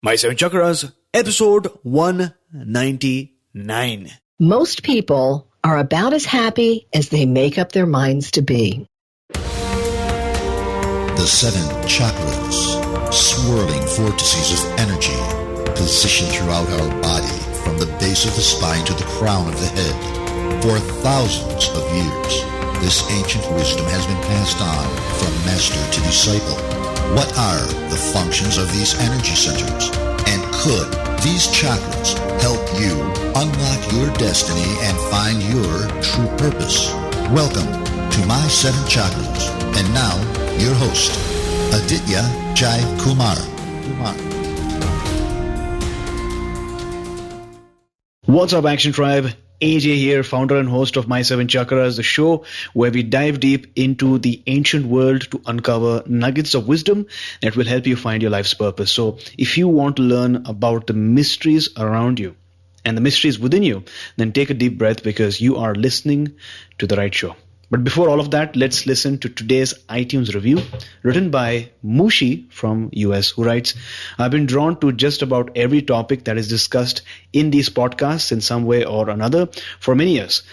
My Seven Chakras, episode 199. Most people are about as happy as they make up their minds to be. The seven chakras, swirling vortices of energy, positioned throughout our body from the base of the spine to the crown of the head. For thousands of years, this ancient wisdom has been passed on from master to disciple. What are the functions of these energy centers? And could these chakras help you unlock your destiny and find your true purpose? Welcome to My Seven Chakras. And now, your host, Aditya Jai Kumar. What's up, Action Tribe? AJ here, founder and host of My Seven Chakras, the show where we dive deep into the ancient world to uncover nuggets of wisdom that will help you find your life's purpose. So if you want to learn about the mysteries around you and the mysteries within you, then take a deep breath because you are listening to the right show. But before all of that, let's listen to today's iTunes review written by Mushi from US, who writes, I've been drawn to just about every topic that is discussed in these podcasts in some way or another for many years.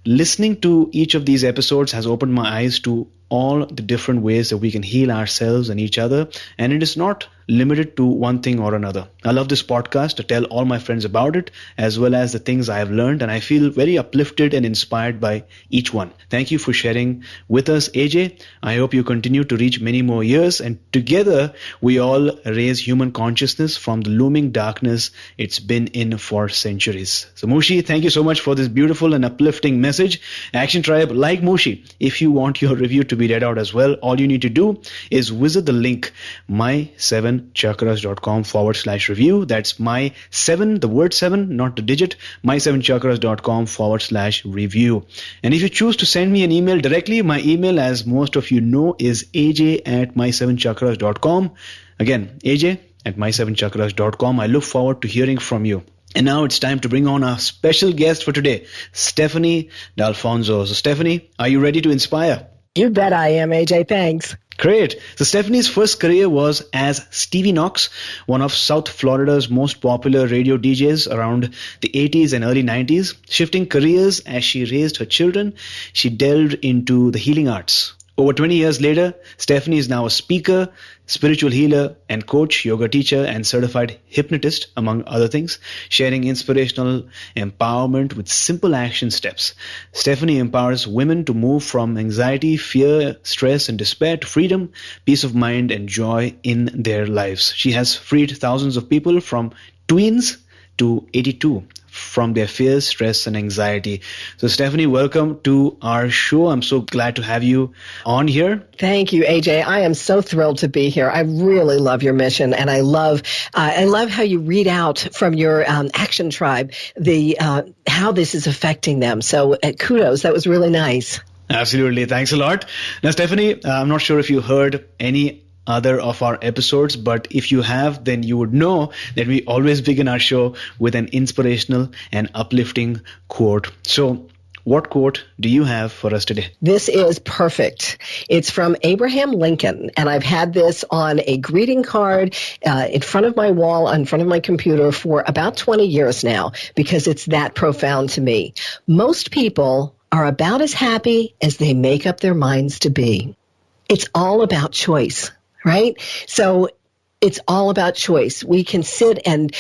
Listening to each of these episodes has opened my eyes to all the different ways that we can heal ourselves and each other, and it is not limited to one thing or another. I love this podcast to tell all my friends about it, as well as the things I have learned, and I feel very uplifted and inspired by each one. Thank you for sharing with us, AJ. I hope you continue to reach many more years, and together we all raise human consciousness from the looming darkness it's been in for centuries. So Mushi, thank you so much for this beautiful and uplifting message. Action Tribe, like Mushi, if you want your review to be read out as well, all you need to do is visit the link my7chakras.com/review. That's my7, the word 7, not the digit, my7chakras.com/review. And if you choose to send me an email directly, my email, as most of you know, is aj@my7chakras.com. Again, aj@my7chakras.com. I look forward to hearing from you. And now it's time to bring on our special guest for today, Stephanie Dalfonzo. So Stephanie, are you ready to inspire? You bet I am, AJ. Thanks. Great. So Stephanie's first career was as Stevie Knox, one of South Florida's most popular radio DJs around the 80s and early 90s. Shifting careers as she raised her children, she delved into the healing arts. Over 20 years later, Stephanie is now a speaker, spiritual healer and coach, yoga teacher, and certified hypnotist, among other things, sharing inspirational empowerment with simple action steps. Stephanie empowers women to move from anxiety, fear, stress, and despair to freedom, peace of mind, and joy in their lives. She has freed thousands of people from tweens to 82 from their fears, stress, and anxiety. So Stephanie, welcome to our show. I'm so glad to have you on here. Thank you, AJ. I am so thrilled to be here. I really love your mission, and I love how you read out from your Action Tribe the how this is affecting them. So kudos. That was really nice. Absolutely. Thanks a lot. Now, Stephanie, I'm not sure if you heard any other of our episodes, but if you have, then you would know that we always begin our show with an inspirational and uplifting quote. So what quote do you have for us today? This is perfect. It's from Abraham Lincoln, and I've had this on a greeting card in front of my wall, in front of my computer for about 20 years now, because it's that profound to me. Most people are about as happy as they make up their minds to be. It's all about choice. Right? So it's all about choice. We can sit and,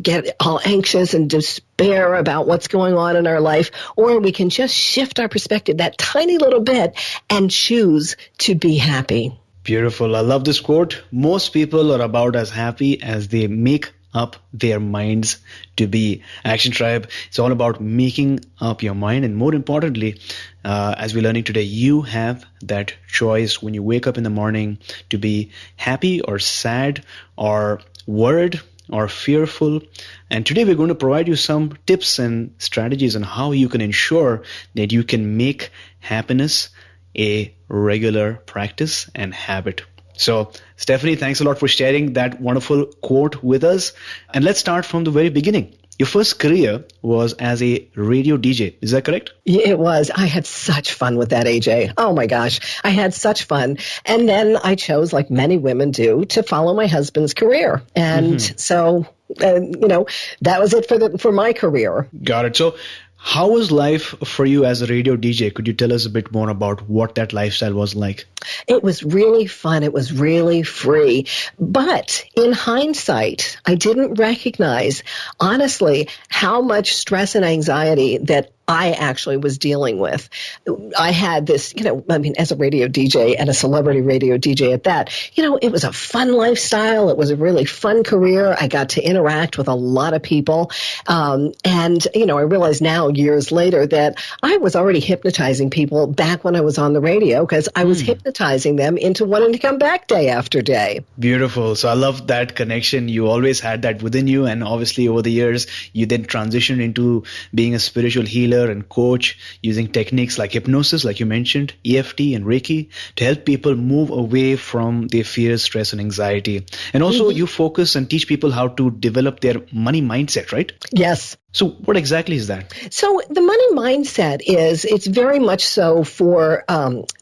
get all anxious and despair about what's going on in our life, or we can just shift our perspective that tiny little bit and choose to be happy. Beautiful. I love this quote. Most people are about as happy as they make up their minds to be. Action Tribe, it's all about making up your mind, and more importantly, as we're learning today, you have that choice when you wake up in the morning to be happy or sad or worried or fearful. And today we're going to provide you some tips and strategies on how you can ensure that you can make happiness a regular practice and habit. So, Stephanie, thanks a lot for sharing that wonderful quote with us. And let's start from the very beginning. your first career was as a radio DJ. Is that correct? It was. I had such fun with that, AJ. Oh my gosh. I had such fun. And then I chose, like many women do, to follow my husband's career. And so, that was it for my career. Got it. So how was life for you as a radio DJ? Could you tell us a bit more about what that lifestyle was like? It was really fun. It was really free. But in hindsight, I didn't recognize, honestly, how much stress and anxiety that I actually was dealing with. I had this, as a radio DJ and a celebrity radio DJ at that, it was a fun lifestyle. It was a really fun career. I got to interact with a lot of people. And I realize now, years later, that I was already hypnotizing people back when I was on the radio because I was hypnotizing them into wanting to come back day after day. Beautiful. So I love that connection. You always had that within you. And obviously over the years, you then transitioned into being a spiritual healer and coach using techniques like hypnosis, like you mentioned, EFT and Reiki to help people move away from their fears, stress, and anxiety. And also you focus and teach people how to develop their money mindset, right? Yes. So what exactly is that? So the money mindset it's very much so for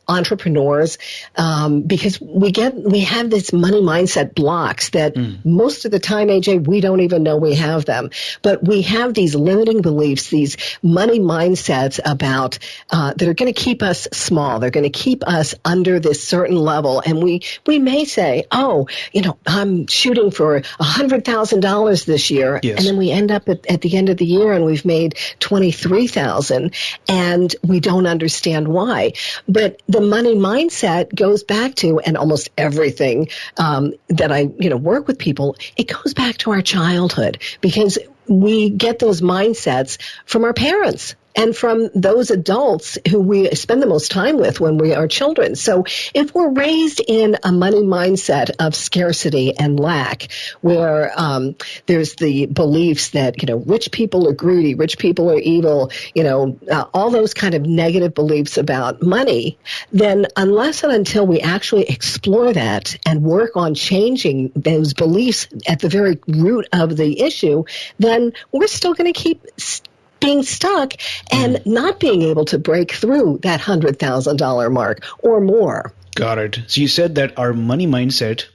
entrepreneurs because we have this money mindset blocks that most of the time, AJ, we don't even know we have them. But we have these limiting beliefs, these money mindsets about that are going to keep us small. They're going to keep us under this certain level. And we may say, I'm shooting for $100,000 this year. Yes. And then we end up at the end of the year and we've made $23,000 and we don't understand why. But the money mindset goes back to, and almost everything that I work with people, it goes back to our childhood because we get those mindsets from our parents and from those adults who we spend the most time with when we are children. So if we're raised in a money mindset of scarcity and lack, where there's the beliefs that, rich people are greedy, rich people are evil, all those kind of negative beliefs about money, then unless and until we actually explore that and work on changing those beliefs at the very root of the issue, then we're still going to keep being stuck and not being able to break through that $100,000 mark or more. Got it. So you said that our money mindset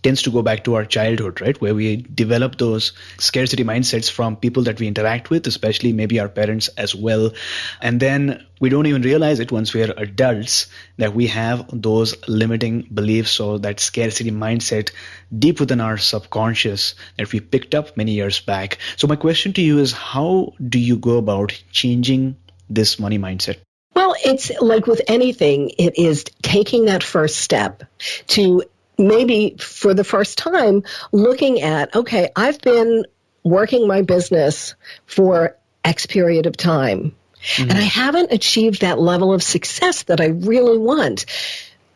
tends to go back to our childhood, right? Where we develop those scarcity mindsets from people that we interact with, especially maybe our parents as well. And then we don't even realize it once we're adults that we have those limiting beliefs or that scarcity mindset deep within our subconscious that we picked up many years back. So my question to you is, how do you go about changing this money mindset? Well, it's like with anything, it is taking that first step to maybe for the first time looking at, okay, I've been working my business for X period of time, and I haven't achieved that level of success that I really want.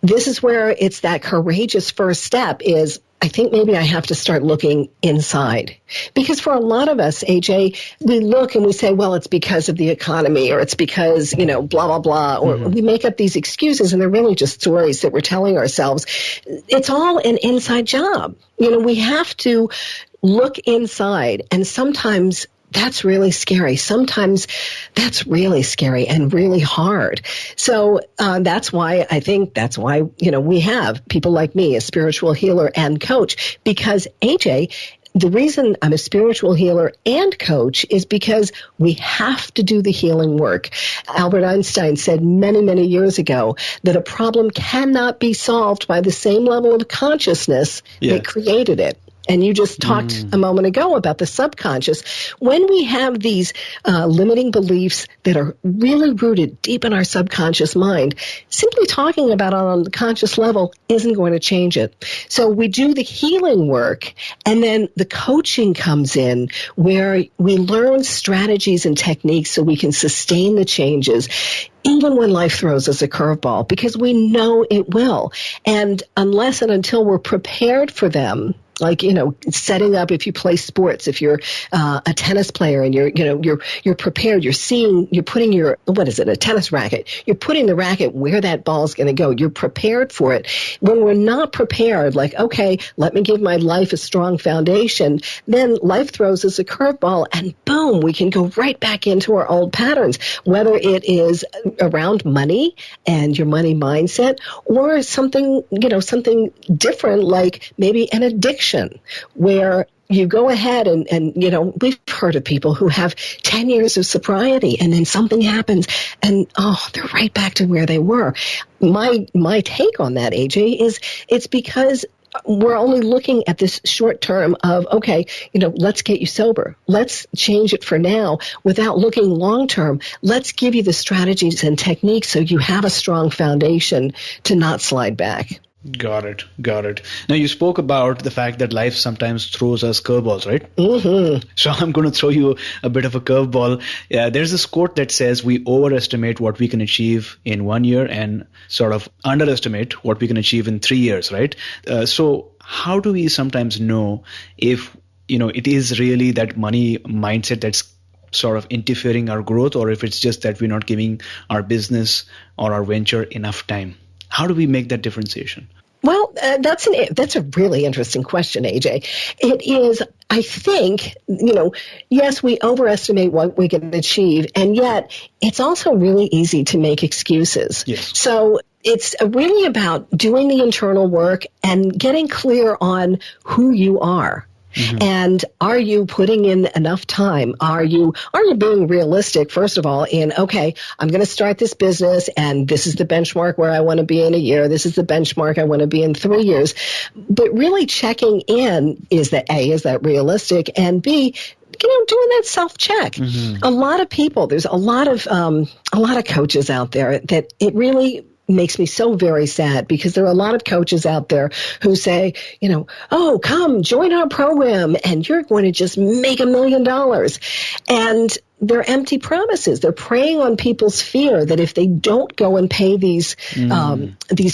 This is where it's that courageous first step is, I think maybe I have to start looking inside. Because for a lot of us, AJ, we look and we say, well, it's because of the economy or it's because, blah, blah, blah, or we make up these excuses and they're really just stories that we're telling ourselves. It's all an inside job. We have to look inside, and sometimes that's really scary. Sometimes that's really scary and really hard. So that's why we have people like me, a spiritual healer and coach, because AJ, the reason I'm a spiritual healer and coach is because we have to do the healing work. Albert Einstein said many, many years ago that a problem cannot be solved by the same level of consciousness that created it. And you just talked a moment ago about the subconscious. When we have these limiting beliefs that are really rooted deep in our subconscious mind, simply talking about it on the conscious level isn't going to change it. So we do the healing work, and then the coaching comes in where we learn strategies and techniques so we can sustain the changes even when life throws us a curveball, because we know it will. And unless and until we're prepared for them, Like, setting up, if you play sports, if you're a tennis player and you're prepared, you're putting a tennis racket, you're putting the racket where that ball's going to go. You're prepared for it. When we're not prepared, like, okay, let me give my life a strong foundation, then life throws us a curveball and boom, we can go right back into our old patterns, whether it is around money and your money mindset or something different, like maybe an addiction where you go ahead and we've heard of people who have 10 years of sobriety and then something happens and, they're right back to where they were. My take on that, AJ, is it's because we're only looking at this short term of, okay, let's get you sober. Let's change it for now without looking long term. Let's give you the strategies and techniques so you have a strong foundation to not slide back. Got it. Now, you spoke about the fact that life sometimes throws us curveballs, right? Mm-hmm. So I'm going to throw you a bit of a curveball. There's this quote that says we overestimate what we can achieve in 1 year and sort of underestimate what we can achieve in 3 years, right? So how do we sometimes know if, it is really that money mindset that's sort of interfering our growth, or if it's just that we're not giving our business or our venture enough time? How do we make that differentiation? Well, that's a really interesting question, AJ. It is, I think, yes, we overestimate what we can achieve, and yet it's also really easy to make excuses. Yes. So it's really about doing the internal work and getting clear on who you are. Mm-hmm. And are you putting in enough time? Are you being realistic, first of all, in, okay, I'm going to start this business and this is the benchmark where I want to be in a year. This is the benchmark I want to be in 3 years. But really checking in, is that A, is that realistic? And B, doing that self-check. Mm-hmm. A lot of people, there's a lot of coaches out there that it really makes me so very sad, because there are a lot of coaches out there who say, oh, come join our program and you're going to just make $1 million. And they're empty promises. They're preying on people's fear that if they don't go and pay these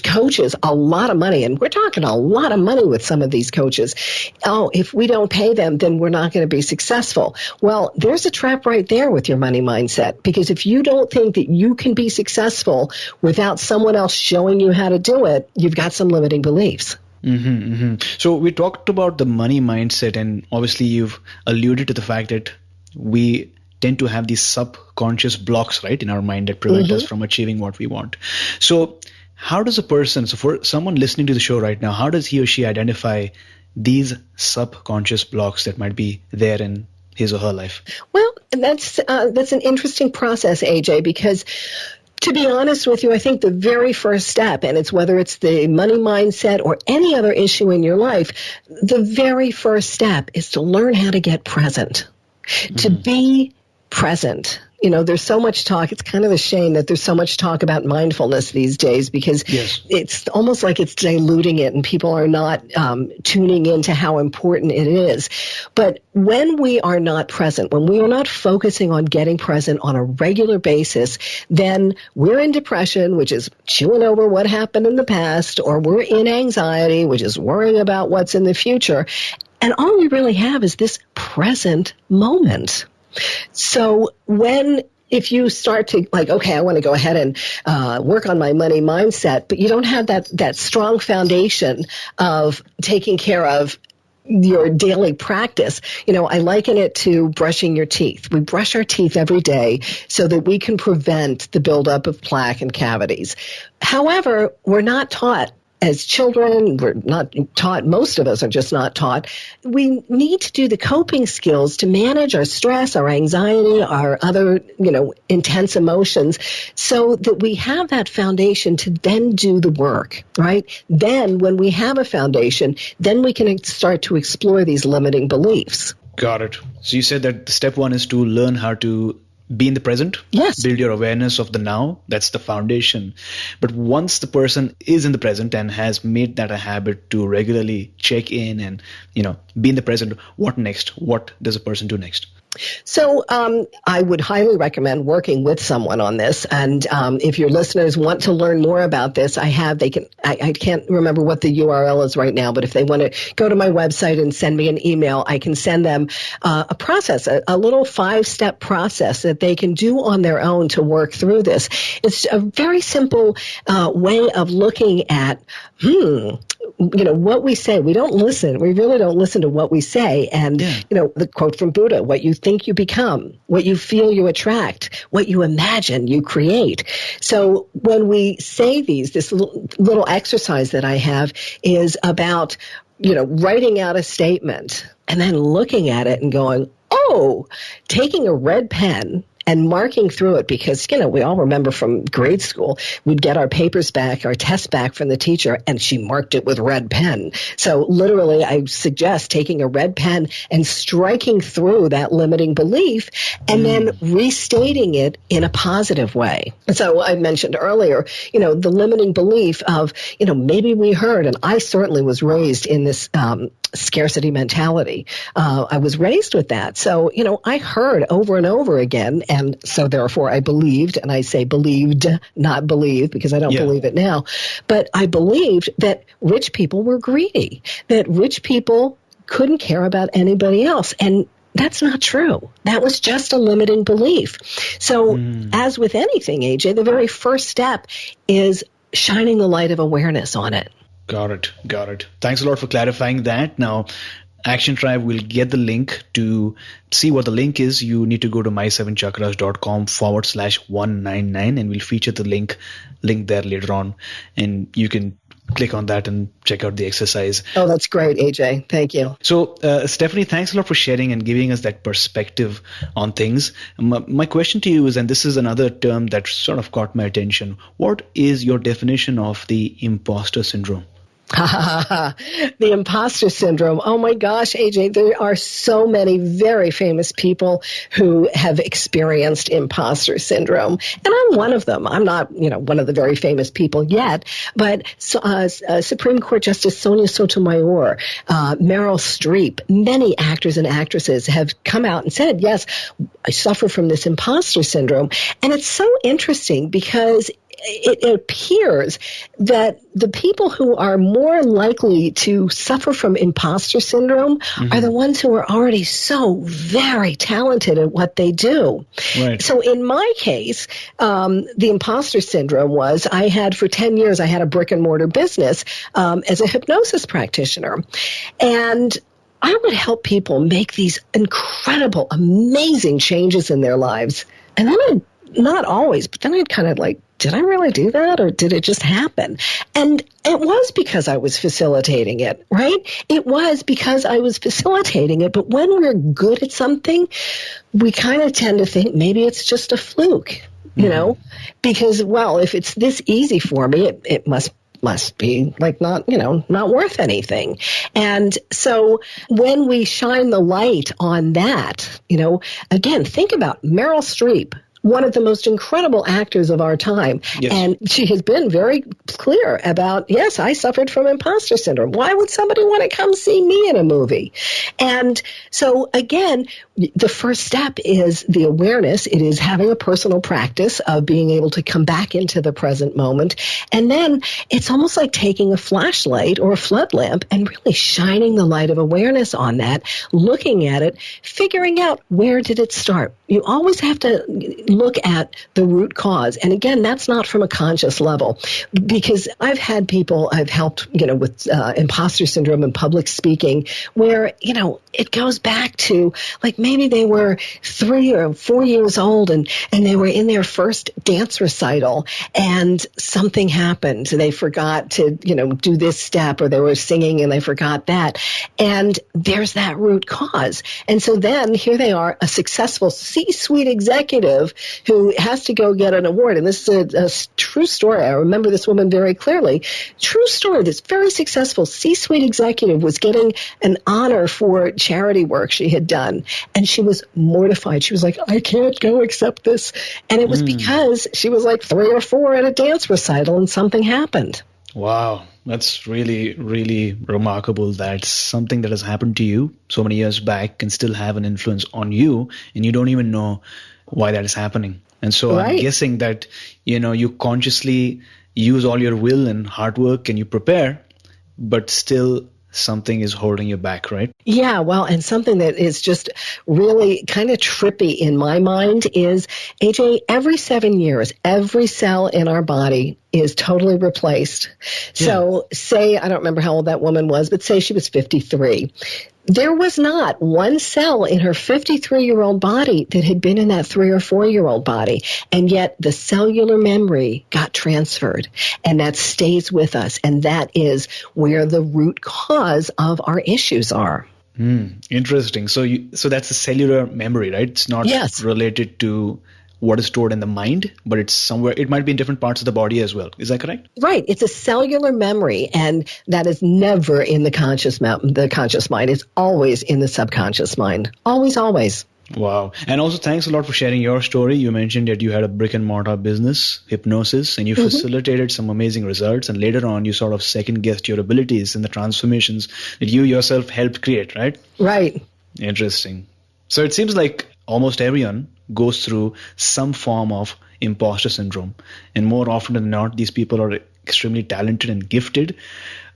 coaches a lot of money, and we're talking a lot of money with some of these coaches, if we don't pay them, then we're not going to be successful. Well, there's a trap right there with your money mindset, because if you don't think that you can be successful without someone else showing you how to do it, you've got some limiting beliefs. Mm-hmm, mm-hmm. So we talked about the money mindset, and obviously you've alluded to the fact that we tend to have these subconscious blocks, right, in our mind that prevent us from achieving what we want. So how does so for someone listening to the show right now, how does he or she identify these subconscious blocks that might be there in his or her life? Well, that's an interesting process, AJ, because to be honest with you, I think the very first step, and it's whether it's the money mindset or any other issue in your life, the very first step is to learn how to get present, to be present. There's so much talk. It's kind of a shame that there's so much talk about mindfulness these days, because it's almost like it's diluting it and people are not tuning into how important it is. But when we are not present, when we are not focusing on getting present on a regular basis, then we're in depression, which is chewing over what happened in the past, or we're in anxiety, which is worrying about what's in the future. And all we really have is this present moment. So if you start to okay, I want to go ahead and work on my money mindset, but you don't have that strong foundation of taking care of your daily practice. I liken it to brushing your teeth. We brush our teeth every day so that we can prevent the buildup of plaque and cavities. However, we're not taught. As children, we're not taught, most of us are just not taught. We need to do the coping skills to manage our stress, our anxiety, our other, intense emotions, so that we have that foundation to then do the work, right? Then when we have a foundation, then we can start to explore these limiting beliefs. Got it. So you said that step one is to learn how to be in the present. Yes. Build your awareness of the now. That's the foundation. But once the person is in the present and has made that a habit to regularly check in and, be in the present, what next? What does a person do next? So I would highly recommend working with someone on this. And if your listeners want to learn more about this, I can't remember what the URL is right now, but if they want to go to my website and send me an email, I can send them a process, a little 5-step process that they can do on their own to work through this. It's a very simple way of looking at, what we say. We don't listen. We really don't listen to what we say. And, the quote from Buddha, what you think you become, what you feel you attract, what you imagine you create. So when we say this little exercise that I have is about, writing out a statement and then looking at it and going, taking a red pen and marking through it, because, we all remember from grade school, we'd get our papers back, our tests back from the teacher, and she marked it with red pen. So literally, I suggest taking a red pen and striking through that limiting belief and then restating it in a positive way. So I mentioned earlier, the limiting belief of, maybe we heard, and I certainly was raised in this scarcity mentality. I was raised with that. So, I heard over and over again, and so therefore I believed, and I say believed, not believe, because I don't believe it now, but I believed that rich people were greedy, that rich people couldn't care about anybody else. And that's not true. That was just a limiting belief. So as with anything, AJ, the very first step is shining the light of awareness on it. Got it. Thanks a lot for clarifying that. Now, Action Tribe will get the link. To see what the link is, you need to go to my7chakras.com/199, and we'll feature the link there later on. And you can click on that and check out the exercise. Oh, that's great, AJ. Thank you. So, Stephanie, thanks a lot for sharing and giving us that perspective on things. My question to you is, and this is another term that sort of caught my attention, what is your definition of the imposter syndrome? The imposter syndrome. Oh my gosh, AJ, there are so many very famous people who have experienced imposter syndrome. And I'm one of them. I'm not, one of the very famous people yet, but Supreme Court Justice Sonia Sotomayor, Meryl Streep, many actors and actresses have come out and said, yes, I suffer from this imposter syndrome. And it's so interesting because it appears that the people who are more likely to suffer from imposter syndrome are the ones who are already so very talented at what they do. Right. So in my case, the imposter syndrome was for 10 years, I had a brick and mortar business as a hypnosis practitioner. And I would help people make these incredible, amazing changes in their lives. And then not always, but then I'd kind of did I really do that, or did it just happen? And it was because I was facilitating it, right? It was because I was facilitating it. But when we're good at something, we kind of tend to think maybe it's just a fluke, because, if it's this easy for me, it must be not worth anything. And so when we shine the light on that, again, think about Meryl Streep, one of the most incredible actors of our time. Yes. And she has been very clear about, yes, I suffered from imposter syndrome. Why would somebody want to come see me in a movie? And so again, the first step is the awareness. It is having a personal practice of being able to come back into the present moment. And then it's almost like taking a flashlight or a flood lamp and really shining the light of awareness on that, looking at it, figuring out where did it start. You always have to look at the root cause. And again, that's not from a conscious level, because I've had people I've helped, with imposter syndrome and public speaking, where, it goes back to maybe they were 3 or 4 years old and they were in their first dance recital and something happened. They forgot to, do this step, or they were singing and they forgot that. And there's that root cause. And so then here they are, a successful C-suite executive who has to go get an award. And this is a true story. I remember this woman very clearly. True story. This very successful C-suite executive was getting an honor for charity work she had done. And she was mortified. She was like, I can't go accept this. And it was because she was 3 or 4 at a dance recital and something happened. Wow, that's really, really remarkable that something that has happened to you so many years back can still have an influence on you, and you don't even know why that is happening. And so I'm Right. guessing that, you consciously use all your will and hard work and you prepare, but still something is holding you back, right? Yeah, well, and something that is just really kind of trippy in my mind is, AJ, every 7 years, every cell in our body is totally replaced. So say, I don't remember how old that woman was, but say she was 53. There was not one cell in her 53-year-old body that had been in that 3 or 4-year-old body. And yet the cellular memory got transferred, and that stays with us. And that is where the root cause of our issues are. Interesting. So that's a cellular memory, right? It's not Yes. related to what is stored in the mind, but it's somewhere, it might be in different parts of the body as well. Is that correct? Right. It's a cellular memory, and that is never in the conscious mind. It's always in the subconscious mind. Always, always. Wow. And also thanks a lot for sharing your story. You mentioned that you had a brick and mortar business, hypnosis, and you facilitated some amazing results. And later on, you sort of second guessed your abilities and the transformations that you yourself helped create, right? Right. Interesting. So it seems like almost everyone goes through some form of imposter syndrome. And more often than not, these people are extremely talented and gifted,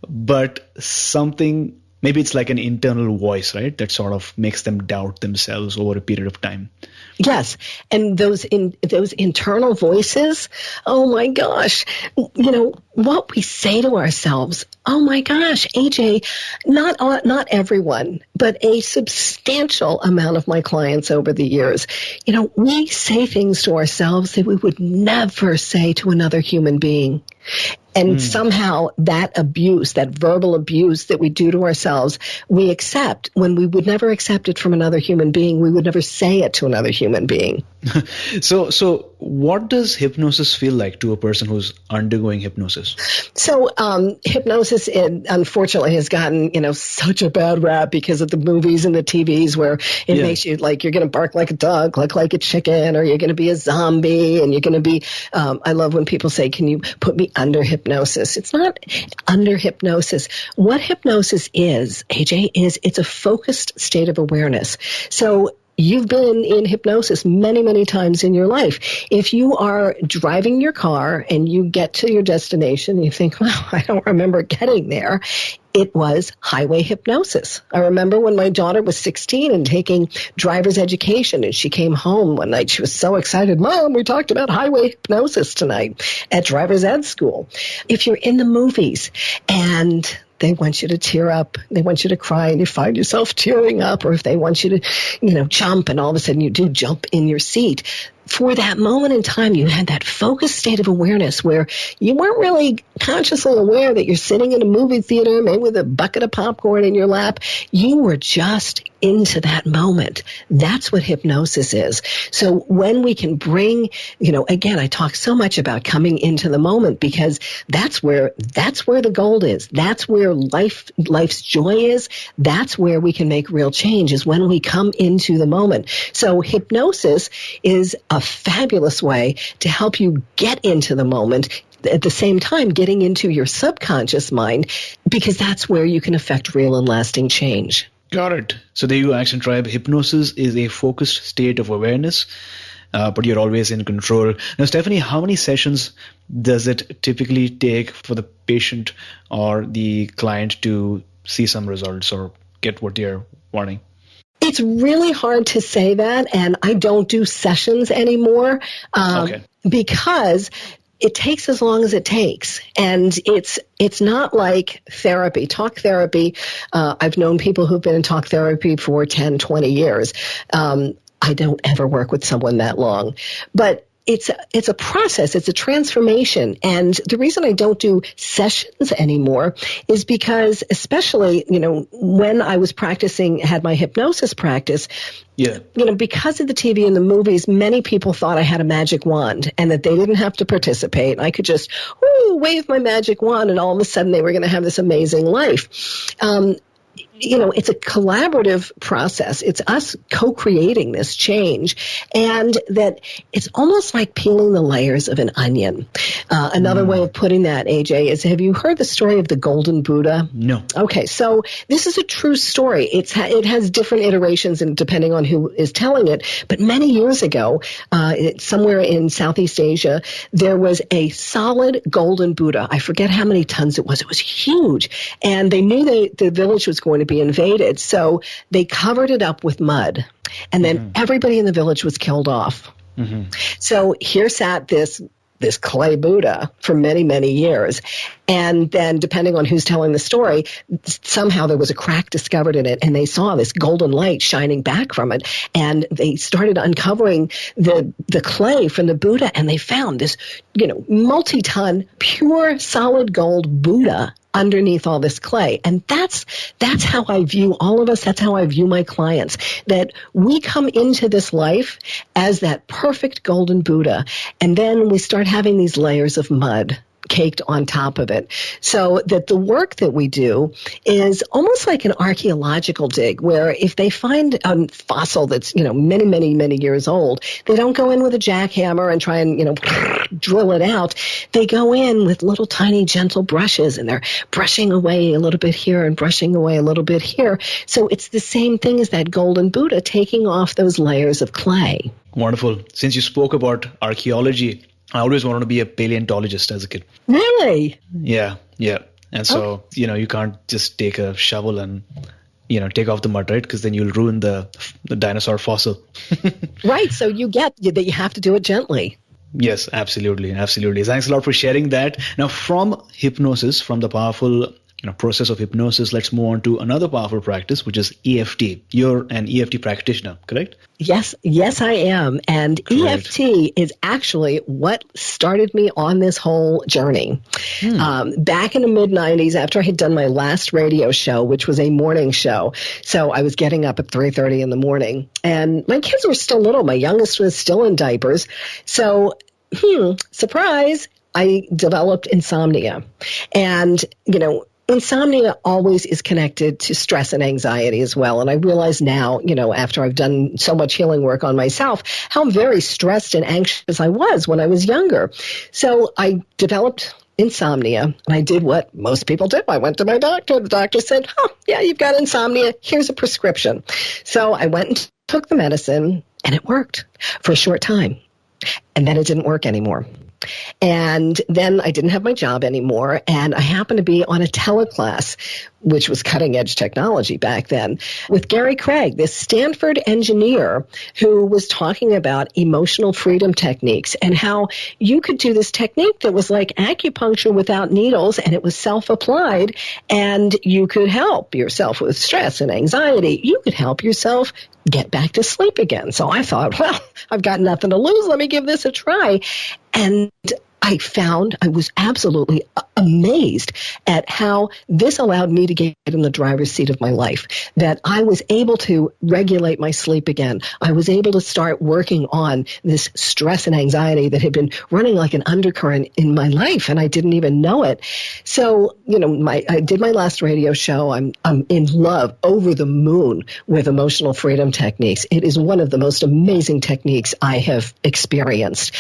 but something, maybe it's like an internal voice, right, that sort of makes them doubt themselves over a period of time. Yes, and those internal voices, oh my gosh, what we say to ourselves, oh my gosh, AJ, not everyone, but a substantial amount of my clients over the years, we say things to ourselves that we would never say to another human being. And somehow that abuse, that verbal abuse that we do to ourselves, we accept when we would never accept it from another human being. We would never say it to another human being. So what does hypnosis feel like to a person who's undergoing hypnosis? So hypnosis, unfortunately, has gotten, such a bad rap because of the movies and the TVs where it makes you like you're going to bark like a dog, look like a chicken, or you're going to be a zombie, and you're going to be, I love when people say, can you put me under hypnosis? It's not under hypnosis. What hypnosis is, AJ, is it's a focused state of awareness. So you've been in hypnosis many, many times in your life. If you are driving your car and you get to your destination and you think, well, I don't remember getting there, it was highway hypnosis. I remember when my daughter was 16 and taking driver's education, and she came home one night. She was so excited. Mom, we talked about highway hypnosis tonight at driver's ed school. If you're in the movies and they want you to tear up, they want you to cry, and you find yourself tearing up, or if they want you to, jump, and all of a sudden you do jump in your seat. For that moment in time, you had that focused state of awareness where you weren't really consciously aware that you're sitting in a movie theater, maybe with a bucket of popcorn in your lap. You were just into that moment. That's what hypnosis is. So when we can bring, again, I talk so much about coming into the moment because that's where the gold is. That's where life's joy is. That's where we can make real change, is when we come into the moment. So hypnosis is a fabulous way to help you get into the moment, at the same time getting into your subconscious mind, because that's where you can affect real and lasting change. Got it. So there you go, Action Tribe. Hypnosis is a focused state of awareness, but you're always in control. Now, Stephanie, how many sessions does it typically take for the patient or the client to see some results or get what they're wanting? It's really hard to say that, and I don't do sessions anymore because it takes as long as it takes. And it's not like therapy. Talk therapy, I've known people who've been in talk therapy for 10, 20 years. I don't ever work with someone that long. But it's a process. It's a transformation. And the reason I don't do sessions anymore is because, especially, when I was had my hypnosis practice, because of the TV and the movies, many people thought I had a magic wand and that they didn't have to participate. And I could just wave my magic wand and all of a sudden they were going to have this amazing life. it's a collaborative process. It's us co-creating this change, and that it's almost like peeling the layers of an onion. Another way of putting that, AJ, is, have you heard the story of the Golden Buddha? No. Okay, so this is a true story. It has different iterations and depending on who is telling it, but many years ago, somewhere in Southeast Asia, there was a solid golden Buddha. I forget how many tons it was. It was huge, and they knew the village was going to be invaded, so they covered it up with mud, and then everybody in the village was killed off. So here sat this clay Buddha for many, many years. And then depending on who's telling the story, somehow there was a crack discovered in it and they saw this golden light shining back from it. And they started uncovering the clay from the Buddha, and they found this, multi-ton, pure solid gold Buddha underneath all this clay. And that's how I view all of us. That's how I view my clients, that we come into this life as that perfect golden Buddha. And then we start having these layers of mud caked on top of it. So that the work that we do is almost like an archaeological dig, where if they find a fossil that's, many, many, many years old, they don't go in with a jackhammer and try and, drill it out. They go in with little tiny gentle brushes, and they're brushing away a little bit here and brushing away a little bit here. So it's the same thing as that golden Buddha, taking off those layers of clay. Wonderful. Since you spoke about archaeology, I always wanted to be a paleontologist as a kid. Really? Yeah. And so, you can't just take a shovel and, take off the mud, right? Because then you'll ruin the dinosaur fossil. Right. So you get that you have to do it gently. Yes, absolutely. Thanks a lot for sharing that. Now, from hypnosis, from the powerful process of hypnosis, let's move on to another powerful practice, which is EFT. You're an EFT practitioner, correct? Yes, I am. And Great. EFT is actually what started me on this whole journey. Back in the mid-'90s, after I had done my last radio show, which was a morning show, so I was getting up at 3:30 in the morning, and my kids were still little. My youngest was still in diapers. So, surprise, I developed insomnia. And, insomnia always is connected to stress and anxiety as well. And I realize now, after I've done so much healing work on myself, how very stressed and anxious I was when I was younger. So I developed insomnia, and I did what most people do. I went to my doctor. The doctor said, yeah, you've got insomnia. Here's a prescription. So I went and took the medicine, and it worked for a short time. And then it didn't work anymore. And then I didn't have my job anymore, and I happened to be on a teleclass, which was cutting-edge technology back then, with Gary Craig, this Stanford engineer who was talking about emotional freedom techniques and how you could do this technique that was like acupuncture without needles, and it was self-applied, and you could help yourself with stress and anxiety. You could help yourself get back to sleep again. So I thought, well, I've got nothing to lose. Let me give this a try. And I was absolutely amazed at how this allowed me to get in the driver's seat of my life, that I was able to regulate my sleep again. I was able to start working on this stress and anxiety that had been running like an undercurrent in my life, and I didn't even know it. So, I did my last radio show. I'm in love, over the moon with emotional freedom techniques. It is one of the most amazing techniques I have experienced,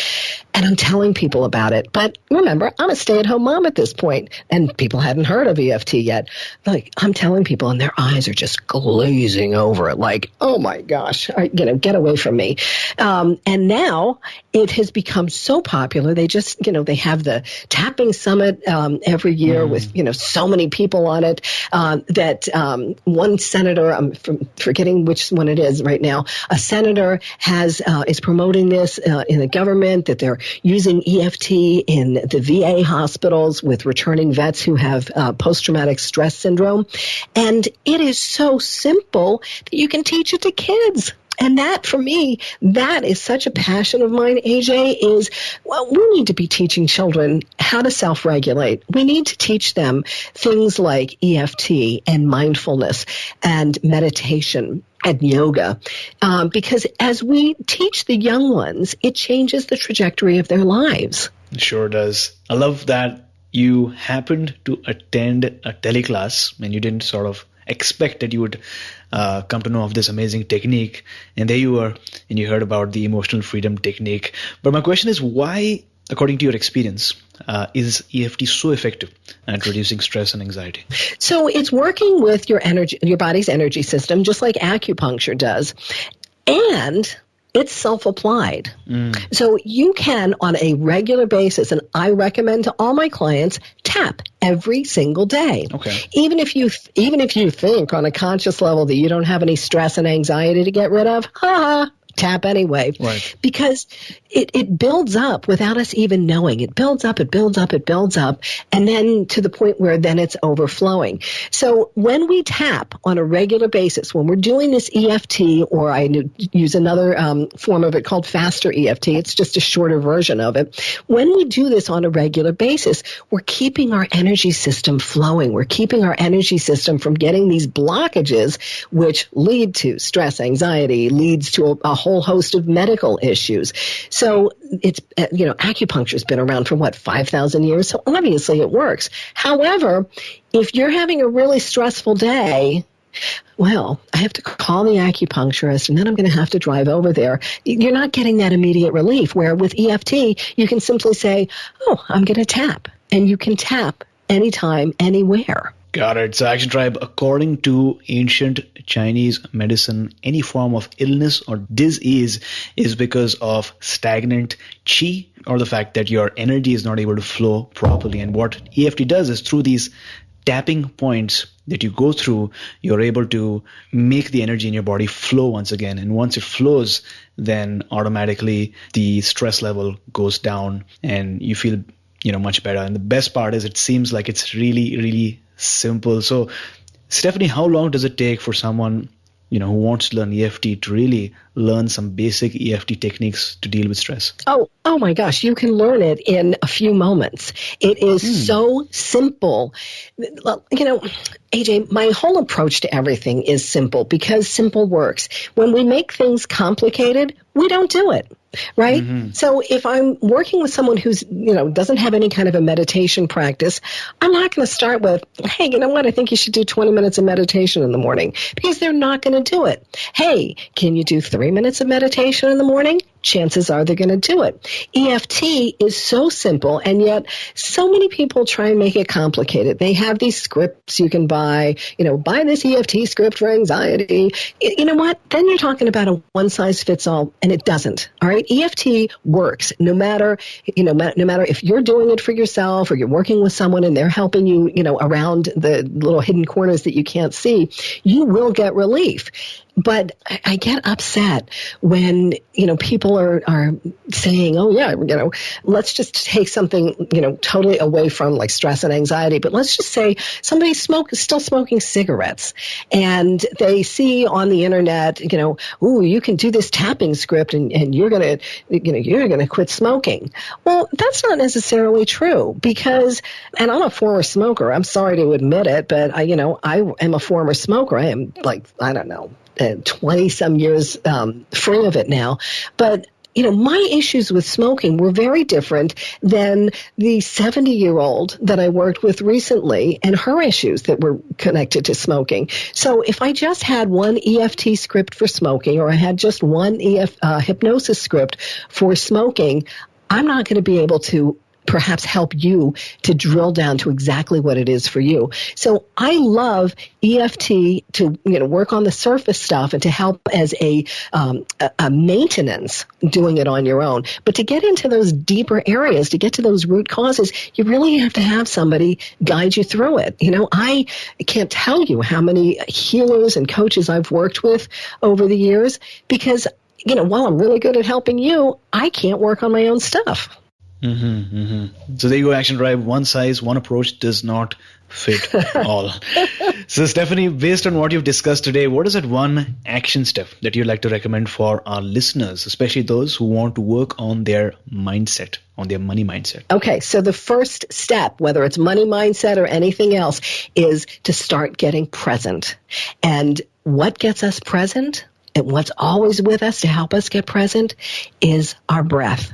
and I'm telling people about it. But remember, I'm a stay-at-home mom at this point, and people hadn't heard of EFT yet. Like, I'm telling people, and their eyes are just glazing over it, like, oh my gosh, get away from me. And now it has become so popular. They just, they have the tapping summit every year with, so many people on it, that one senator, I'm forgetting which one it is right now, a senator is promoting this in the government, that they're using EFT in the VA hospitals with returning vets who have post-traumatic stress syndrome. And it is so simple that you can teach it to kids. And that, for me, that is such a passion of mine, AJ, we need to be teaching children how to self-regulate. We need to teach them things like EFT and mindfulness and meditation and yoga, because as we teach the young ones, it changes the trajectory of their lives. It sure does. I love that you happened to attend a teleclass and you didn't sort of expect that you would come to know of this amazing technique. And there you were, and you heard about the emotional freedom technique. But my question is, why, according to your experience, is EFT so effective at reducing stress and anxiety? So it's working with your energy, your body's energy system, just like acupuncture does. And it's self-applied. So you can, on a regular basis, and I recommend to all my clients, tap every single day. Okay. Even if you think on a conscious level that you don't have any stress and anxiety to get rid of, tap anyway. Right. Because it builds up without us even knowing. It builds up, and then to the point where then it's overflowing. So when we tap on a regular basis, when we're doing this EFT, or I use another form of it called faster EFT, it's just a shorter version of it. When we do this on a regular basis, we're keeping our energy system flowing. We're keeping our energy system from getting these blockages, which lead to stress, anxiety, leads to a whole host of medical issues. So it's, acupuncture's been around for 5,000 years. So obviously it works. However, if you're having a really stressful day, well, I have to call the acupuncturist, and then I'm going to have to drive over there. You're not getting that immediate relief, where with EFT, you can simply say, I'm going to tap. And you can tap anytime, anywhere. Got it. So Action Tribe, according to ancient Chinese medicine, any form of illness or disease is because of stagnant qi, or the fact that your energy is not able to flow properly. And what EFT does is, through these tapping points that you go through, you're able to make the energy in your body flow once again. And once it flows, then automatically the stress level goes down and you feel, much better. And the best part is, it seems like it's really, really simple. So, Stephanie, how long does it take for someone, who wants to learn EFT to really learn some basic EFT techniques to deal with stress? Oh my gosh, you can learn it in a few moments. It is so simple. AJ, my whole approach to everything is simple, because simple works. When we make things complicated, we don't do it. Right? Mm-hmm. So if I'm working with someone who's, doesn't have any kind of a meditation practice, I'm not going to start with, hey, you know what? I think you should do 20 minutes of meditation in the morning, because they're not going to do it. Hey, can you do 3 minutes of meditation in the morning? Chances are they're going to do it. EFT is so simple, and yet so many people try and make it complicated. They have these scripts you can buy, buy this EFT script for anxiety. You know what? Then you're talking about a one-size-fits-all, and it doesn't. All right? EFT works no matter if you're doing it for yourself or you're working with someone and they're helping you, around the little hidden corners that you can't see. You will get relief. But I get upset when, people are saying, let's just take something, totally away from like stress and anxiety. But let's just say somebody's still smoking cigarettes, and they see on the internet, you can do this tapping script and you're going to quit smoking. Well, that's not necessarily true, because, and I'm a former smoker. I'm sorry to admit it, but I am a former smoker. I am 20 some years free of it now. But, my issues with smoking were very different than the 70-year-old that I worked with recently and her issues that were connected to smoking. So if I just had one EFT script for smoking, or I had just one hypnosis script for smoking, I'm not going to be able to perhaps help you to drill down to exactly what it is for you. So I love EFT to work on the surface stuff and to help as a maintenance, doing it on your own. But to get into those deeper areas, to get to those root causes, you really have to have somebody guide you through it. I can't tell you how many healers and coaches I've worked with over the years, because while I'm really good at helping you, I can't work on my own stuff. Mm-hmm, mm-hmm. So there you go, Action Tribe. One size, one approach does not fit all. So Stephanie, based on what you've discussed today, what is that one action step that you'd like to recommend for our listeners, especially those who want to work on their mindset, on their money mindset? Okay, so the first step, whether it's money mindset or anything else, is to start getting present. And what gets us present? and what's always with us to help us get present is our breath.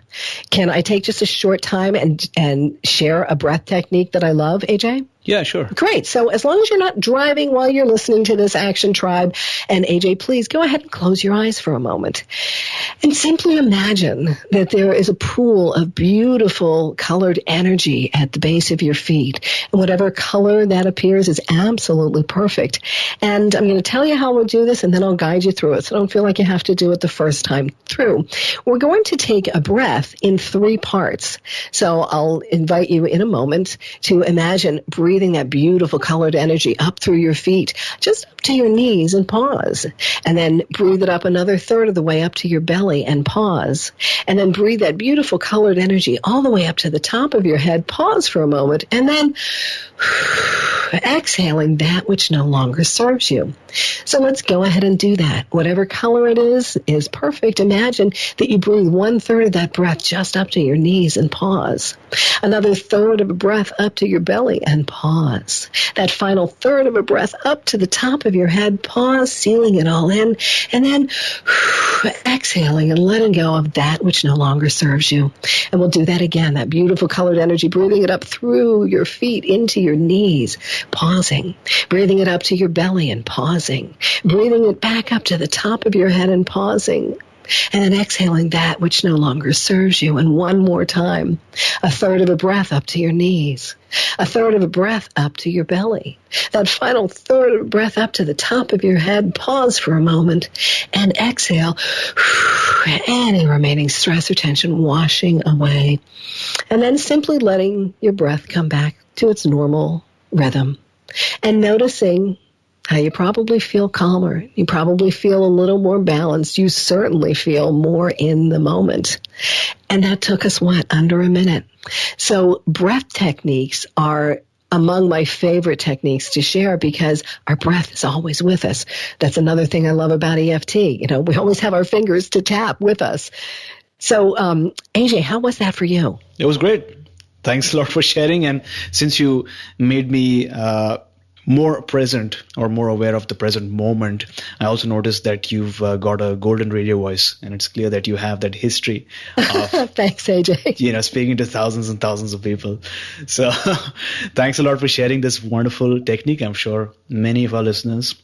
Can I take just a short time and share a breath technique that I love, AJ? Yeah, sure. Great. So as long as you're not driving while you're listening to this Action Tribe, and AJ, please go ahead and close your eyes for a moment. And simply imagine that there is a pool of beautiful colored energy at the base of your feet. And whatever color that appears is absolutely perfect. And I'm going to tell you how we'll do this, and then I'll guide you through it. So don't feel like you have to do it the first time through. We're going to take a breath in 3 parts. So I'll invite you in a moment to imagine breathing that beautiful colored energy up through your feet, just up to your knees, and pause. And then breathe it up another third of the way up to your belly and pause. And then breathe that beautiful colored energy all the way up to the top of your head, pause for a moment, and then exhaling that which no longer serves you. So let's go ahead and do that. Whatever color it is perfect. Imagine that you breathe 1/3 of that breath just up to your knees and pause. Another third of a breath up to your belly and pause. That final third of a breath up to the top of your head, pause, sealing it all in, and then exhaling and letting go of that which no longer serves you. And we'll do that again, that beautiful colored energy, breathing it up through your feet into your knees, pausing, breathing it up to your belly and pausing, breathing it back up to the top of your head and pausing, and then exhaling that which no longer serves you. And one more time, a third of a breath up to your knees, a third of a breath up to your belly, that final third of a breath up to the top of your head, pause for a moment, and exhale any remaining stress or tension washing away. And then simply letting your breath come back to its normal rhythm and noticing how you probably feel calmer. You probably feel a little more balanced. You certainly feel more in the moment. And that took us, under a minute. So breath techniques are among my favorite techniques to share because our breath is always with us. That's another thing I love about EFT. We always have our fingers to tap with us. So, AJ, how was that for you? It was great. Thanks a lot for sharing. And since you made me more present or more aware of the present moment, I also noticed that you've got a golden radio voice, and it's clear that you have that history of thanks, AJ. Speaking to thousands and thousands of people. So thanks a lot for sharing this wonderful technique. I'm sure many of our listeners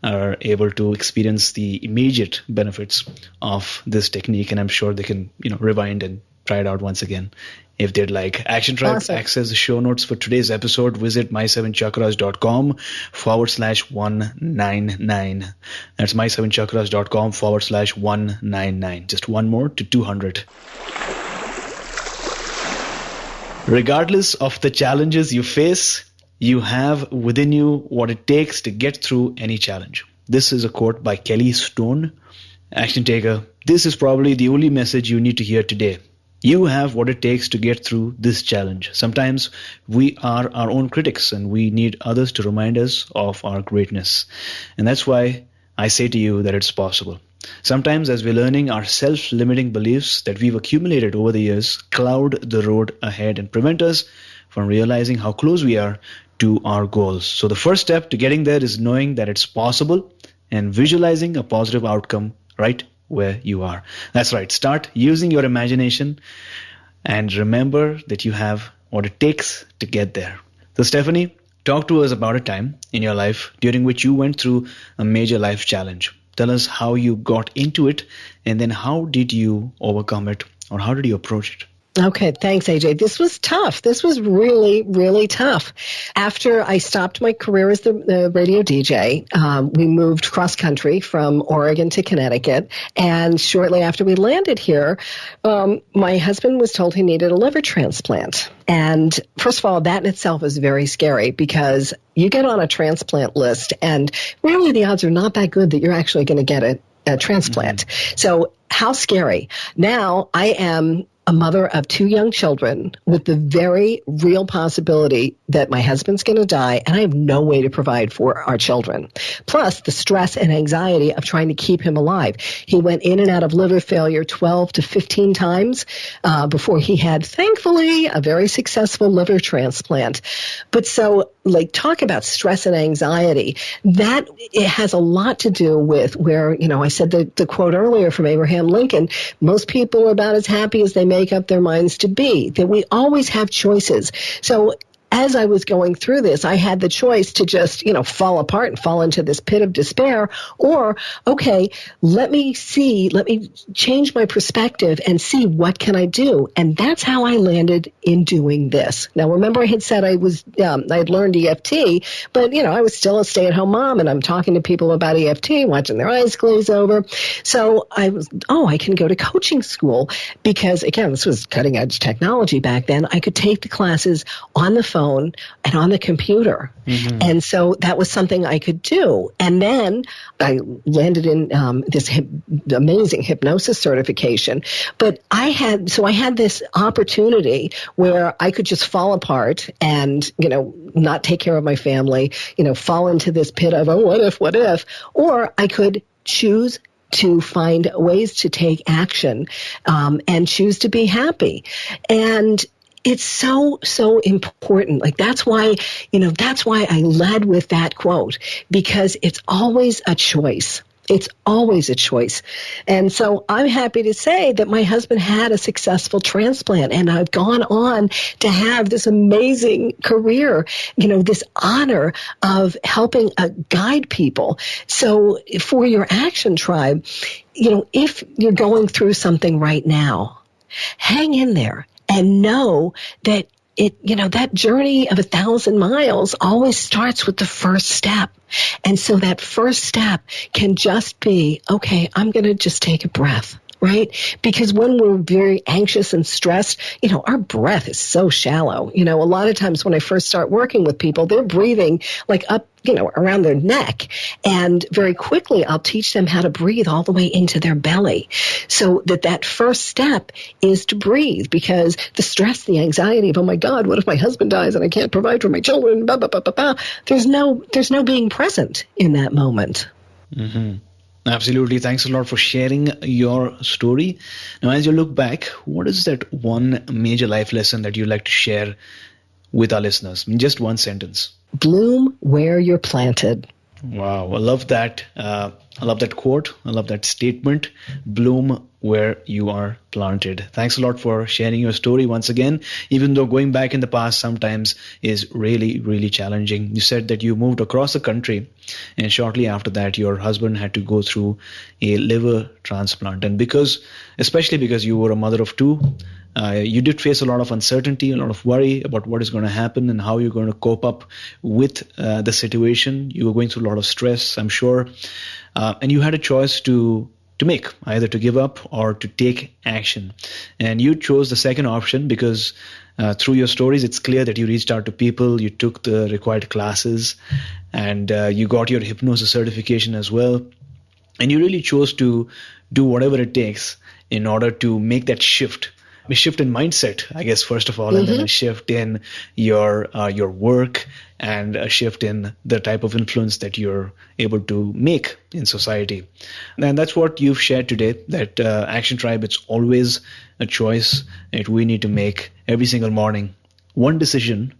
are able to experience the immediate benefits of this technique, and I'm sure they can rewind and try it out once again if they'd like. Action Tribe, awesome. Access the show notes for today's episode. Visit my7chakras.com/199. That's my7chakras.com/199. Just one more to 200. Regardless of the challenges you face, you have within you what it takes to get through any challenge. This is a quote by Kelly Stone. Action taker, this is probably the only message you need to hear today. You have what it takes to get through this challenge. Sometimes we are our own critics and we need others to remind us of our greatness. And that's why I say to you that it's possible. Sometimes as we're learning, our self-limiting beliefs that we've accumulated over the years cloud the road ahead and prevent us from realizing how close we are to our goals. So the first step to getting there is knowing that it's possible and visualizing a positive outcome right where you are. That's right. Start using your imagination and remember that you have what it takes to get there. So Stephanie, talk to us about a time in your life during which you went through a major life challenge. Tell us how you got into it and then how did you overcome it or how did you approach it? Okay, thanks, AJ. This was tough. This was really, really tough. After I stopped my career as the radio DJ, we moved cross country from Oregon to Connecticut. And shortly after we landed here, my husband was told he needed a liver transplant. And first of all, that in itself is very scary because you get on a transplant list and really the odds are not that good that you're actually going to get a transplant. Mm-hmm. So how scary. Now I am a mother of 2 young children with the very real possibility that my husband's going to die and I have no way to provide for our children. Plus the stress and anxiety of trying to keep him alive. He went in and out of liver failure 12 to 15 times before he had, thankfully, a very successful liver transplant. But so, like, talk about stress and anxiety. That it has a lot to do with where, I said the quote earlier from Abraham Lincoln, most people are about as happy as they make up their minds to be, that we always have choices. So as I was going through this, I had the choice to just, fall apart and fall into this pit of despair, or, okay, let me change my perspective and see what can I do. And that's how I landed in doing this. Now, remember I had said I had learned EFT, but, I was still a stay-at-home mom, and I'm talking to people about EFT, watching their eyes glaze over. So I can go to coaching school because, again, this was cutting-edge technology back then. I could take the classes on the phone and on the computer. Mm-hmm. And so that was something I could do. And then I landed in this amazing hypnosis certification. But I had this opportunity where I could just fall apart and, not take care of my family, fall into this pit of, what if, or I could choose to find ways to take action and choose to be happy. And it's so, so important. Like, that's why I led with that quote, because it's always a choice. It's always a choice. And so I'm happy to say that my husband had a successful transplant, and I've gone on to have this amazing career, this honor of helping guide people. So for your action tribe, if you're going through something right now, hang in there. And know that that journey of 1,000 miles always starts with the first step. And so that first step can just be, okay, I'm going to just take a breath, right? Because when we're very anxious and stressed, our breath is so shallow. A lot of times when I first start working with people, they're breathing like up, around their neck. And very quickly, I'll teach them how to breathe all the way into their belly. So that first step is to breathe, because the stress, the anxiety of, oh my God, what if my husband dies and I can't provide for my children? Blah, blah, blah, blah, blah. There's no being present in that moment. Mm-hmm. Absolutely. Thanks a lot for sharing your story. Now, as you look back, what is that one major life lesson that you'd like to share with our listeners in just one sentence? Bloom where you're planted. Wow. I love that. I love that quote. I love that statement. Bloom where you are planted. Thanks a lot for sharing your story once again, even though going back in the past sometimes is really, really challenging. You said that you moved across the country, and shortly after that, your husband had to go through a liver transplant. And especially because you were a mother of two, you did face a lot of uncertainty, a lot of worry about what is going to happen and how you're going to cope up with the situation. You were going through a lot of stress, I'm sure. And you had a choice to make, either to give up or to take action. And you chose the second option because through your stories, it's clear that you reached out to people, you took the required classes, and you got your hypnosis certification as well. And you really chose to do whatever it takes in order to make that shift. A shift in mindset, I guess, first of all, and then a shift in your work, and a shift in the type of influence that you're able to make in society. And that's what you've shared today, that Action Tribe, it's always a choice that we need to make every single morning. One decision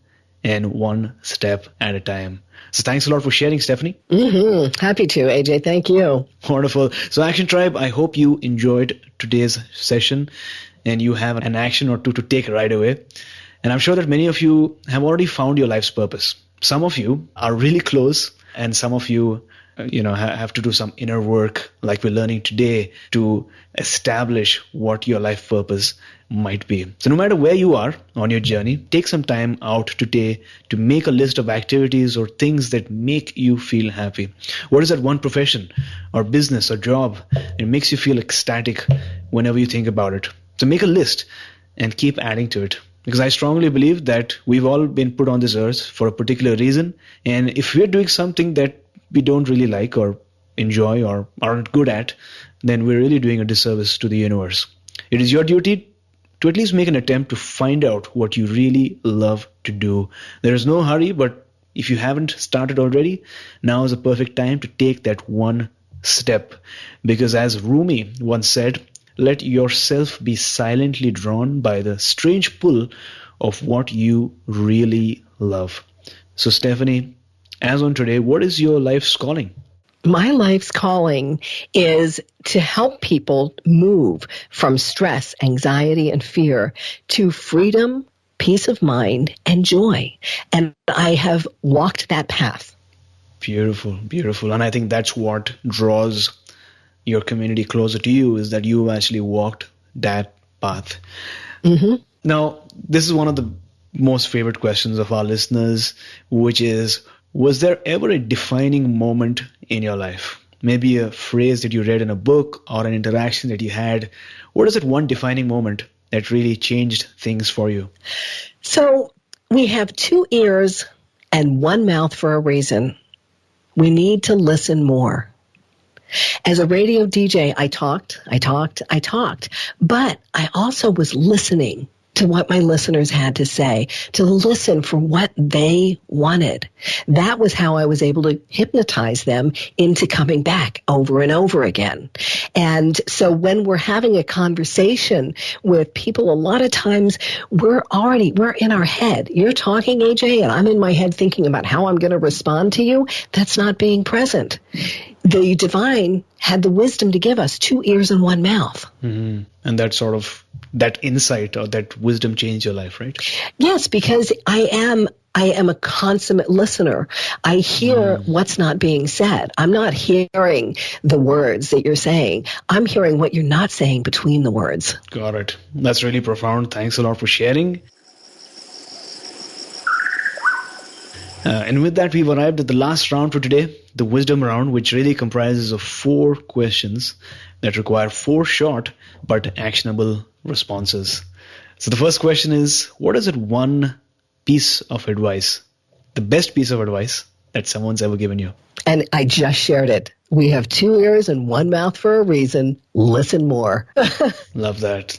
and one step at a time. So thanks a lot for sharing, Stephanie. Happy to, AJ. Thank you. Wonderful. So Action Tribe, I hope you enjoyed today's session and you have an action or two to take right away. And I'm sure that many of you have already found your life's purpose. Some of you are really close, and some of you, have to do some inner work like we're learning today to establish what your life purpose might be. So no matter where you are on your journey, take some time out today to make a list of activities or things that make you feel happy. What is that one profession or business or job that makes you feel ecstatic whenever you think about it? So make a list and keep adding to it. Because I strongly believe that we've all been put on this earth for a particular reason. And if we're doing something that we don't really like or enjoy or aren't good at, then we're really doing a disservice to the universe. It is your duty to at least make an attempt to find out what you really love to do. There is no hurry, but if you haven't started already, now is a perfect time to take that one step. Because as Rumi once said, let yourself be silently drawn by the strange pull of what you really love. So Stephanie, as on today, what is your life's calling? My life's calling is to help people move from stress, anxiety, and fear to freedom, peace of mind, and joy. And I have walked that path. Beautiful, beautiful. And I think that's what draws your community closer to you, is that you actually walked that path. Mm-hmm. Now, this is one of the most favorite questions of our listeners, which is, was there ever a defining moment in your life? Maybe a phrase that you read in a book or an interaction that you had. What is that one defining moment that really changed things for you? So we have 2 ears and 1 mouth for a reason. We need to listen more. As a radio DJ, I talked, but I also was listening to what my listeners had to say, to listen for what they wanted. That was how I was able to hypnotize them into coming back over and over again. And so when we're having a conversation with people, a lot of times we're in our head. You're talking, AJ, and I'm in my head thinking about how I'm going to respond to you. That's not being present. The divine had the wisdom to give us 2 ears and 1 mouth. Mm-hmm. And that insight or that wisdom changed your life, right? Yes, because I am a consummate listener. I hear what's not being said. I'm not hearing the words that you're saying. I'm hearing what you're not saying between the words. Got it. That's really profound. Thanks a lot for sharing. And with that, we've arrived at the last round for today, the wisdom round, which really comprises of 4 questions that require 4 short but actionable responses. So the first question is, what is it one piece of advice, the best piece of advice that someone's ever given you? And I just shared it. We have 2 ears and 1 mouth for a reason. Listen more. Love that.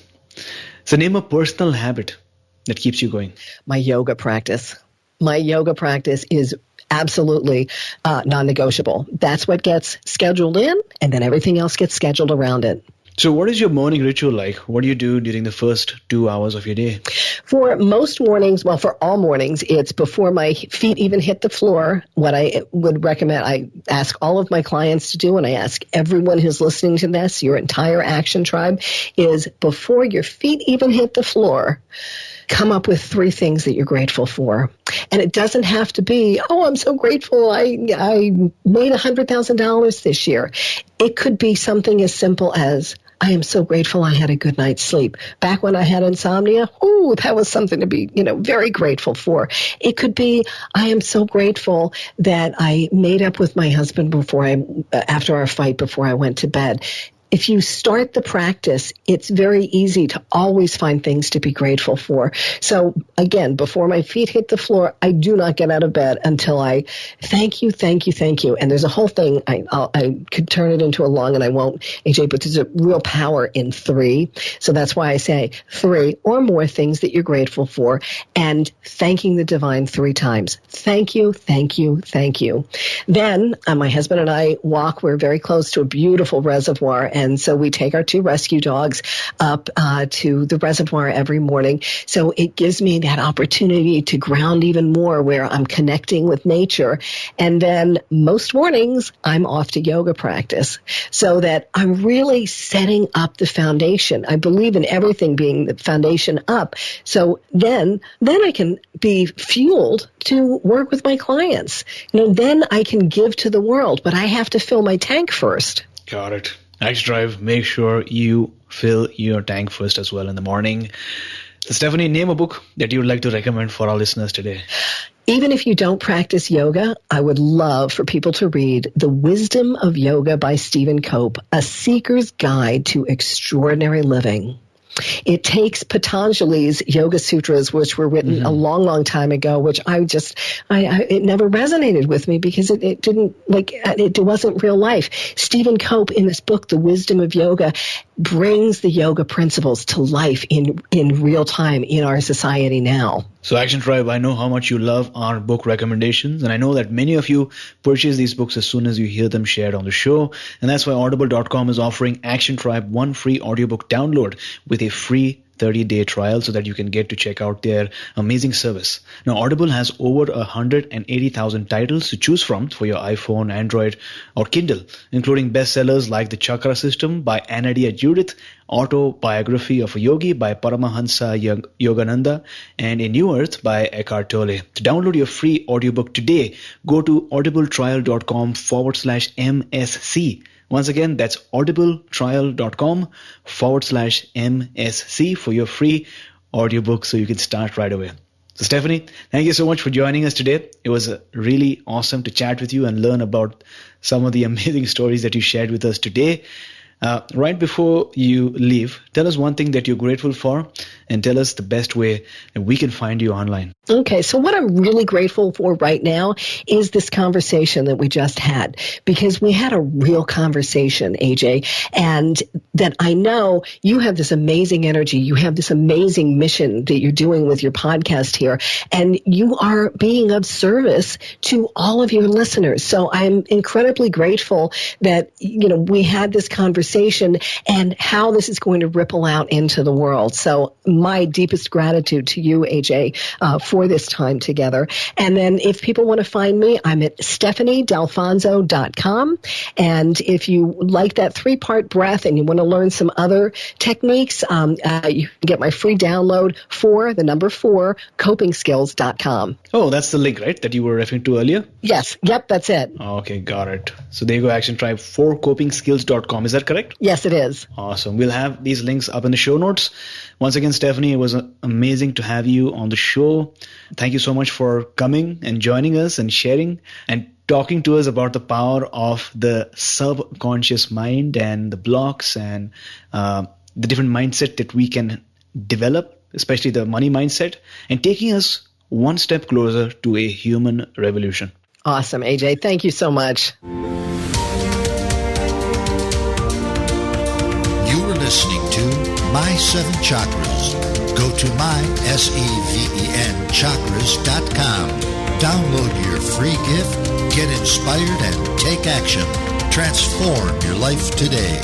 So name a personal habit that keeps you going. My yoga practice. My yoga practice is absolutely non-negotiable. That's what gets scheduled in, and then everything else gets scheduled around it. So what is your morning ritual like? What do you do during the first 2 hours of your day? For most mornings, well, for all mornings, it's before my feet even hit the floor. What I would recommend, I ask all of my clients to do, and I ask everyone who's listening to this, your entire action tribe, is before your feet even hit the floor, come up with 3 things that you're grateful for. And it doesn't have to be, oh, I'm so grateful I made $100,000 this year. It could be something as simple as, I am so grateful I had a good night's sleep. Back when I had insomnia, that was something to be, very grateful for. It could be, I am so grateful that I made up with my husband after our fight before I went to bed. If you start the practice, it's very easy to always find things to be grateful for. So again, before my feet hit the floor, I do not get out of bed until I thank you, thank you, thank you. And there's a whole thing, I could turn it into a long, and I won't, AJ, but there's a real power in 3. So that's why I say 3 or more things that you're grateful for, and thanking the divine 3 times. Thank you, thank you, thank you. Then my husband and I walk. We're very close to a beautiful reservoir, and so we take our 2 rescue dogs up to the reservoir every morning. So it gives me that opportunity to ground even more, where I'm connecting with nature. And then most mornings, I'm off to yoga practice, so that I'm really setting up the foundation. I believe in everything being the foundation up. So then I can be fueled to work with my clients. Then I can give to the world, but I have to fill my tank first. Got it. Next drive, make sure you fill your tank first as well in the morning. So Stephanie, name a book that you would like to recommend for our listeners today. Even if you don't practice yoga, I would love for people to read The Wisdom of Yoga by Stephen Cope, A Seeker's Guide to Extraordinary Living. It takes Patanjali's Yoga Sutras, which were written a long, long time ago, which it never resonated with me because it wasn't real life. Stephen Cope in this book, The Wisdom of Yoga, brings the yoga principles to life in real time in our society now. So Action Tribe, I know how much you love our book recommendations, and I know that many of you purchase these books as soon as you hear them shared on the show, and that's why Audible.com is offering Action Tribe one free audiobook download with a free 30-day trial so that you can get to check out their amazing service. Now, Audible has over 180,000 titles to choose from for your iPhone, Android, or Kindle, including bestsellers like The Chakra System by Anadia Judith, Autobiography of a Yogi by Paramahansa Yogananda, and A New Earth by Eckhart Tolle. To download your free audiobook today, go to audibletrial.com/MSC. Once again, that's audibletrial.com/MSC for your free audiobook so you can start right away. So Stephanie, thank you so much for joining us today. It was really awesome to chat with you and learn about some of the amazing stories that you shared with us today. Right before you leave, tell us one thing that you're grateful for and tell us the best way that we can find you online. Okay, so what I'm really grateful for right now is this conversation that we just had, because we had a real conversation, AJ, and that I know you have this amazing energy, you have this amazing mission that you're doing with your podcast here, and you are being of service to all of your listeners. So I'm incredibly grateful that, we had this conversation and how this is going to ripple out into the world. So my deepest gratitude to you, AJ, for this time together. And then if people want to find me, I'm at stephaniedalfonzo.com. And if you like that 3-part breath and you want to learn some other techniques, you can get my free download for the number 4, copingskills.com. Oh, that's the link, right, that you were referring to earlier? Yes. Yep, that's it. Okay, got it. So there you go, Action Tribe, 4copingskills.com. Is that correct? Yes, it is. Awesome. We'll have these links up in the show notes. Once again, Stephanie, it was amazing to have you on the show. Thank you so much for coming and joining us and sharing and talking to us about the power of the subconscious mind and the blocks and the different mindset that we can develop, especially the money mindset, and taking us one step closer to a human revolution. Awesome, AJ. Thank you so much. You were listening to My 7 Chakras. Go to mysevenchakras.com. Download your free gift, get inspired, and take action. Transform your life today.